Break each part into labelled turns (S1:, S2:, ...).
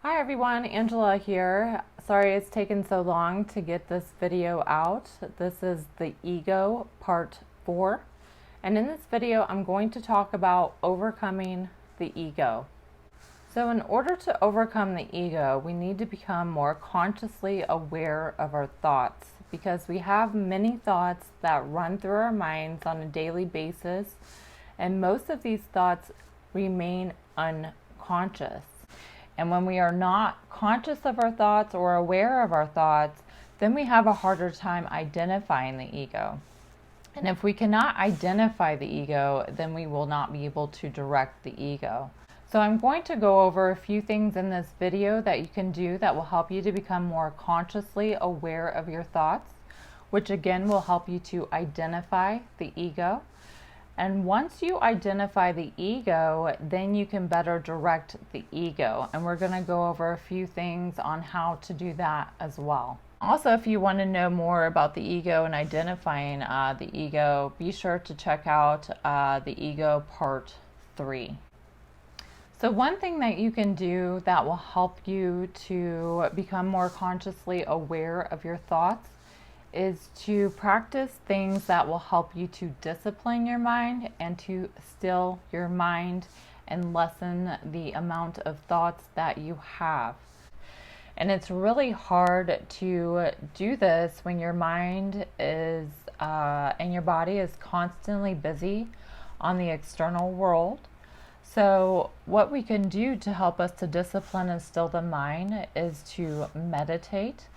S1: Hi everyone, Angela here. Sorry it's taken so long to get this video out. This is the ego part 4. And in this video, I'm going to talk about overcoming the ego. So in order to overcome the ego, we need to become more consciously aware of our thoughts because we have many thoughts that run through our minds on a daily basis, and most of these thoughts remain unconscious. And when we are not conscious of our thoughts or aware of our thoughts, then we have a harder time identifying the ego. And if we cannot identify the ego, then we will not be able to direct the ego. So I'm going to go over a few things in this video that you can do that will help you to become more consciously aware of your thoughts, which again will help you to identify the ego. And once you identify the ego, then you can better direct the ego. And we're going to go over a few things on how to do that as well. Also, if you want to know more about the ego and identifying the ego, be sure to check out the ego part 3. So one thing that you can do that will help you to become more consciously aware of your thoughts is to practice things that will help you to discipline your mind and to still your mind and lessen the amount of thoughts that you have. And it's really hard to do this when your mind is and your body is constantly busy on the external world. So what we can do to help us to discipline and still the mind is to meditate.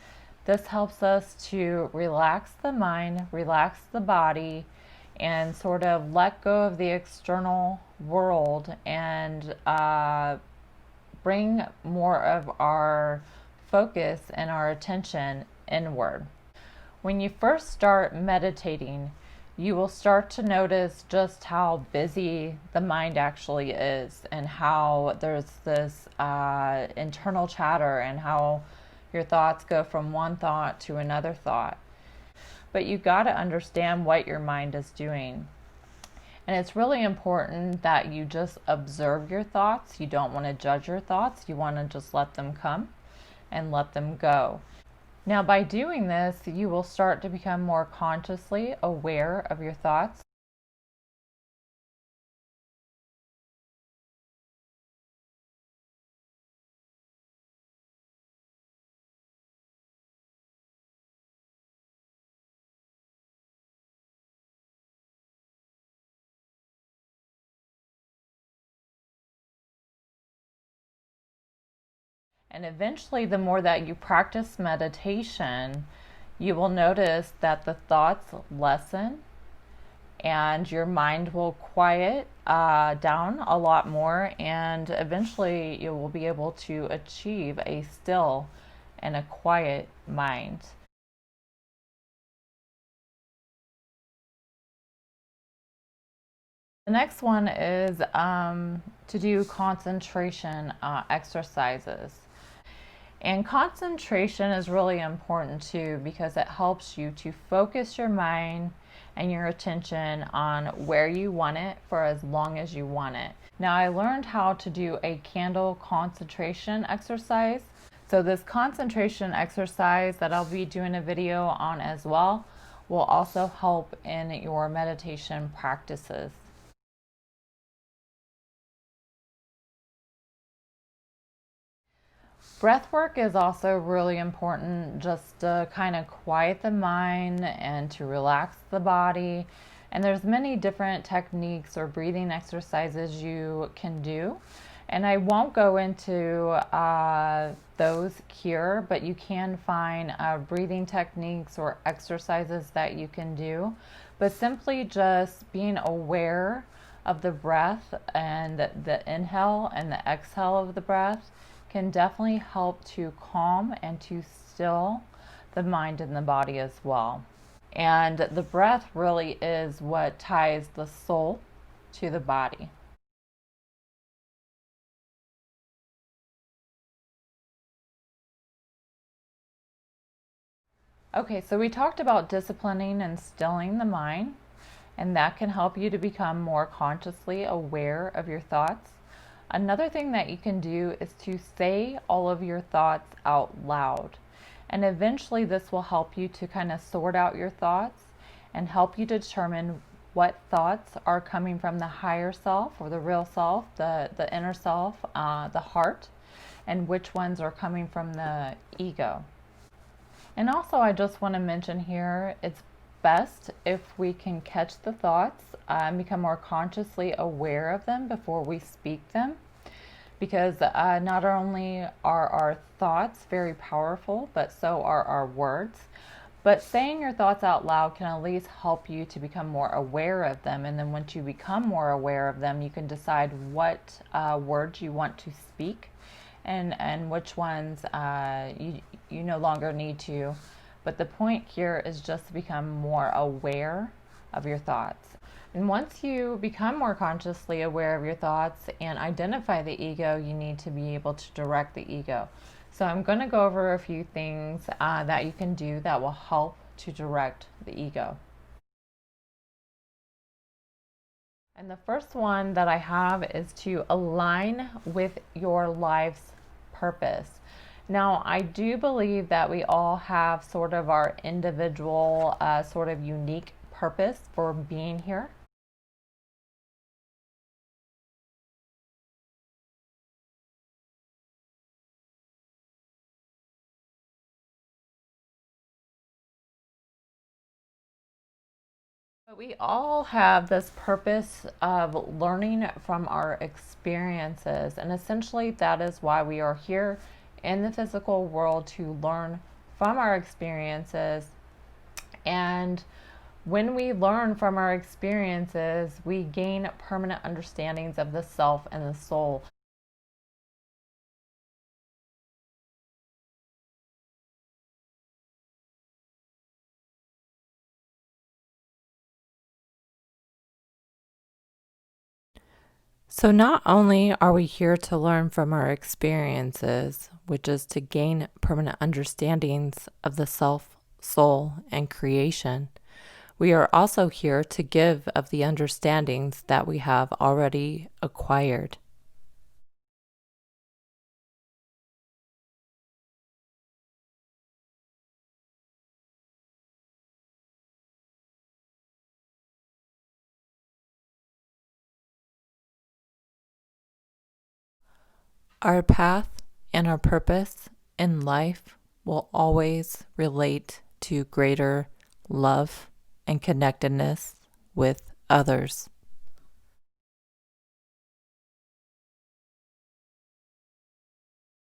S1: This helps us to relax the mind, relax the body, and sort of let go of the external world and bring more of our focus and our attention inward. When you first start meditating, you will start to notice just how busy the mind actually is and how there's this internal chatter and how your thoughts go from one thought to another thought. But you got to understand what your mind is doing. And it's really important that you just observe your thoughts. You don't want to judge your thoughts. You want to just let them come and let them go. Now, by doing this, you will start to become more consciously aware of your thoughts. And eventually, the more that you practice meditation, you will notice that the thoughts lessen and your mind will quiet down a lot more, and eventually you will be able to achieve a still and a quiet mind. The next one is to do concentration exercises. And concentration is really important too because it helps you to focus your mind and your attention on where you want it for as long as you want it. Now, I learned how to do a candle concentration exercise. So this concentration exercise that I'll be doing a video on as well will also help in your meditation practices. Breath work is also really important just to kind of quiet the mind and to relax the body. And there's many different techniques or breathing exercises you can do. And I won't go into those here, but you can find breathing techniques or exercises that you can do. But simply just being aware of the breath and the inhale and the exhale of the breath can definitely help to calm and to still the mind and the body as well. And the breath really is what ties the soul to the body. Okay, so we talked about disciplining and stilling the mind, and that can help you to become more consciously aware of your thoughts. Another thing that you can do is to say all of your thoughts out loud. And eventually this will help you to kind of sort out your thoughts and help you determine what thoughts are coming from the higher self or the real self, the inner self, the heart, and which ones are coming from the ego. And also, I just want to mention here, it's best if we can catch the thoughts and become more consciously aware of them before we speak them. Because not only are our thoughts very powerful, but so are our words. But saying your thoughts out loud can at least help you to become more aware of them. And then once you become more aware of them, you can decide what words you want to speak and which ones you no longer need to. But the point here is just to become more aware of your thoughts. And once you become more consciously aware of your thoughts and identify the ego, you need to be able to direct the ego. So I'm going to go over a few things that you can do that will help to direct the ego. And the first one that I have is to align with your life's purpose. Now, I do believe that we all have sort of our individual, sort of unique purpose for being here. But we all have this purpose of learning from our experiences, and essentially that is why we are here in the physical world, to learn from our experiences. And when we learn from our experiences, we gain permanent understandings of the self and the soul. So, not only are we here to learn from our experiences, which is to gain permanent understandings of the self, soul, and creation, we are also here to give of the understandings that we have already acquired. Our path and our purpose in life will always relate to greater love and connectedness with others.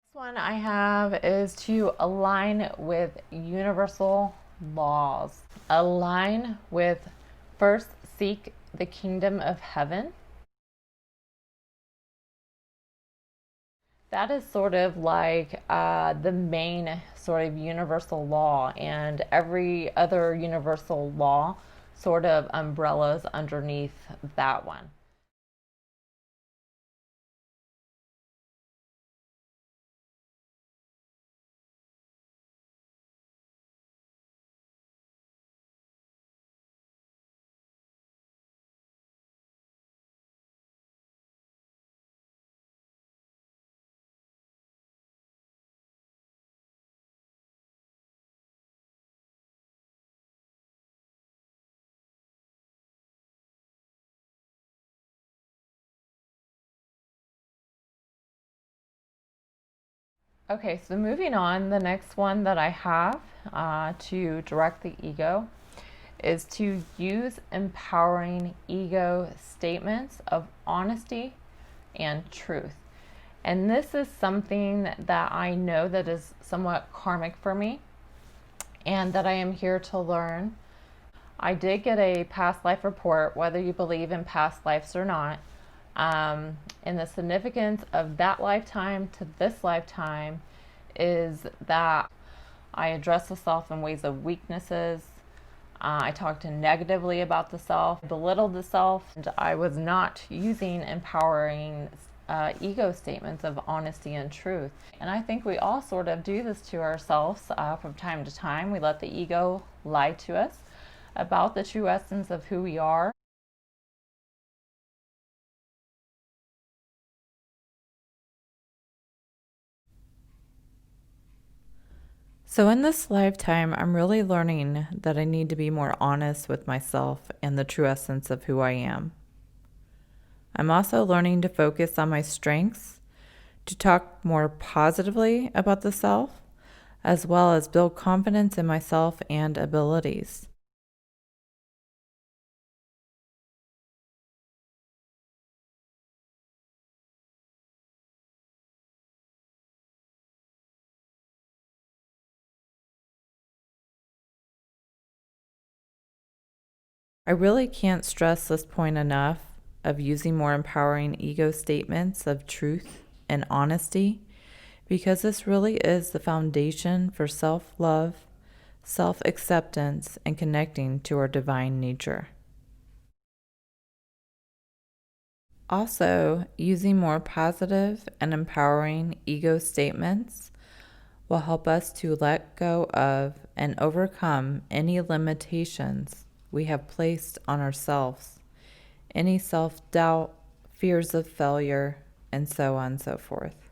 S1: Next one I have is to align with universal laws. Align with, first, seek the kingdom of heaven. That is sort of like the main sort of universal law, and every other universal law sort of umbrellas underneath that one. Okay, so moving on, the next one that I have to direct the ego is to use empowering ego statements of honesty and truth. And this is something that I know that is somewhat karmic for me and that I am here to learn. I did get a past life report, whether you believe in past lives or not, and the significance of that lifetime to this lifetime is that I address the self in ways of weaknesses. I talked negatively about the self, belittled the self, and I was not using empowering ego statements of honesty and truth. And I think we all sort of do this to ourselves from time to time. We let the ego lie to us about the true essence of who we are. So, in this lifetime, I'm really learning that I need to be more honest with myself and the true essence of who I am. I'm also learning to focus on my strengths, to talk more positively about the self, as well as build confidence in myself and abilities. I really can't stress this point enough of using more empowering ego statements of truth and honesty because this really is the foundation for self love, self acceptance, and connecting to our divine nature. Also, using more positive and empowering ego statements will help us to let go of and overcome any limitations we have placed on ourselves, any self doubt, fears of failure, and so on and so forth.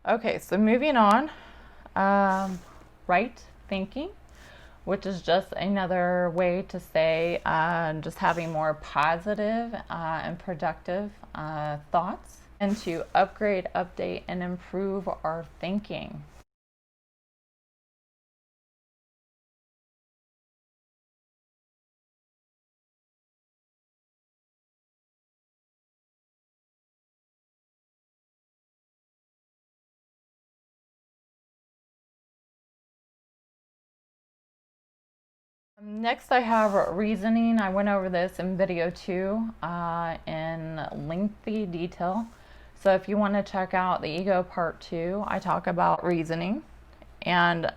S1: Okay, so moving on, right thinking, which is just another way to say just having more positive and productive thoughts, and to upgrade, update, and improve our thinking. Next, I have reasoning. I went over this in video 2 in lengthy detail. So if you want to check out the ego part 2, I talk about reasoning. And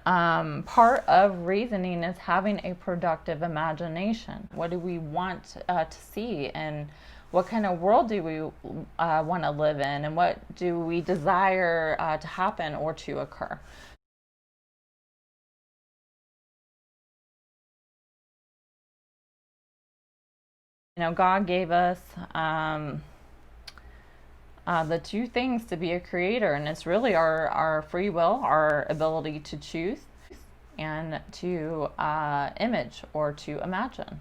S1: part of reasoning is having a productive imagination. What do we want to see, and what kind of world do we want to live in, and what do we desire to happen or to occur? You know, God gave us the two things to be a creator, and it's really our free will, our ability to choose, and to image or to imagine.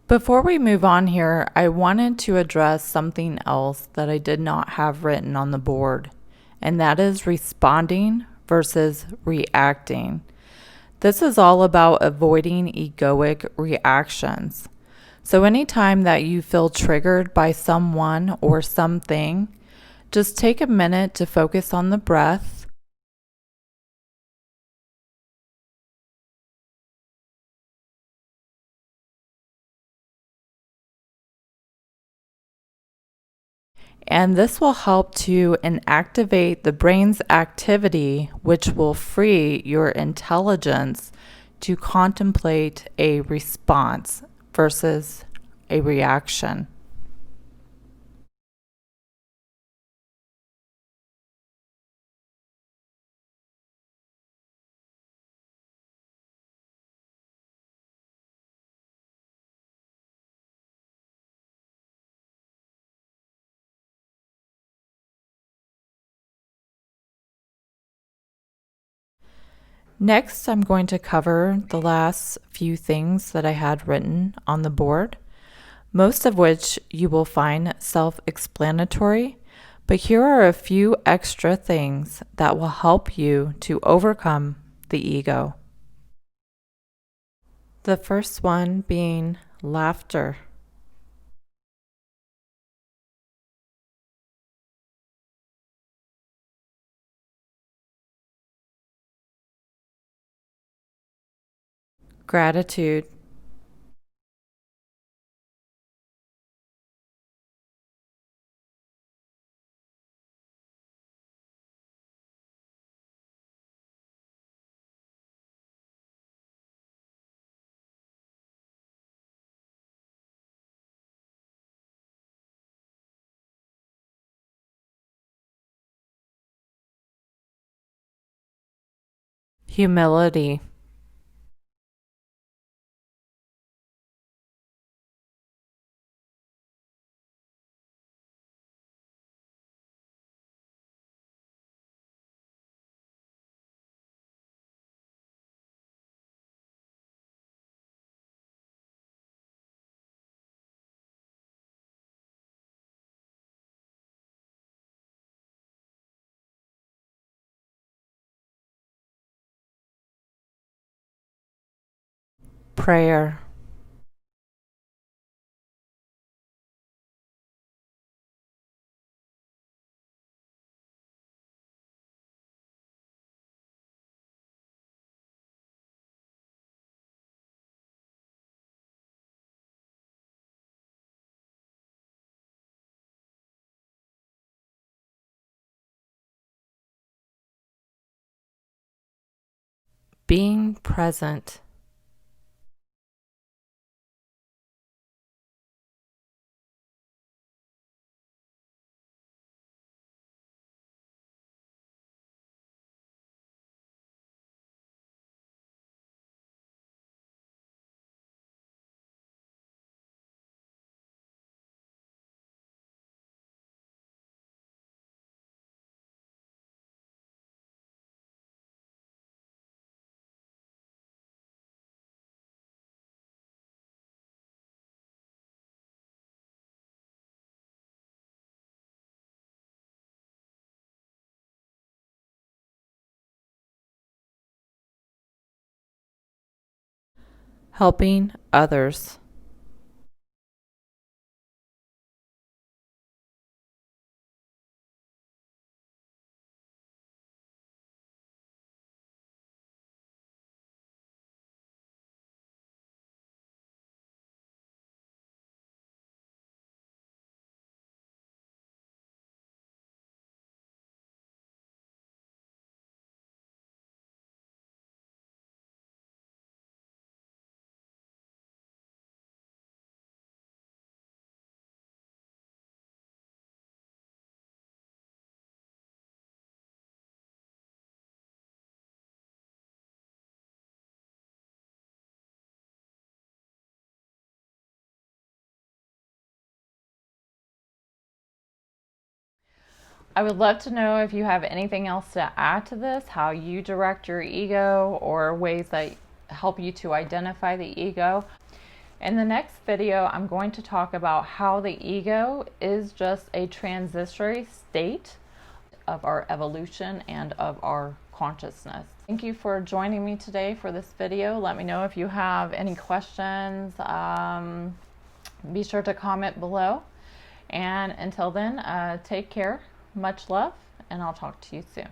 S1: Before we move on here, I wanted to address something else that I did not have written on the board, and that is responding versus reacting. This is all about avoiding egoic reactions. So, anytime that you feel triggered by someone or something, just take a minute to focus on the breath. And this will help to inactivate the brain's activity, which will free your intelligence to contemplate a response versus a reaction. Next, I'm going to cover the last few things that I had written on the board, most of which you will find self-explanatory, but here are a few extra things that will help you to overcome the ego. The first one being laughter. gratitude, humility, prayer, being present, helping others, I would love to know if you have anything else to add to this, how you direct your ego or ways that help you to identify the ego. In the next video, I'm going to talk about how the ego is just a transitory state of our evolution and of our consciousness. Thank you for joining me today for this video. Let me know if you have any questions. Be sure to comment below. And until then, take care. Much love, and I'll talk to you soon.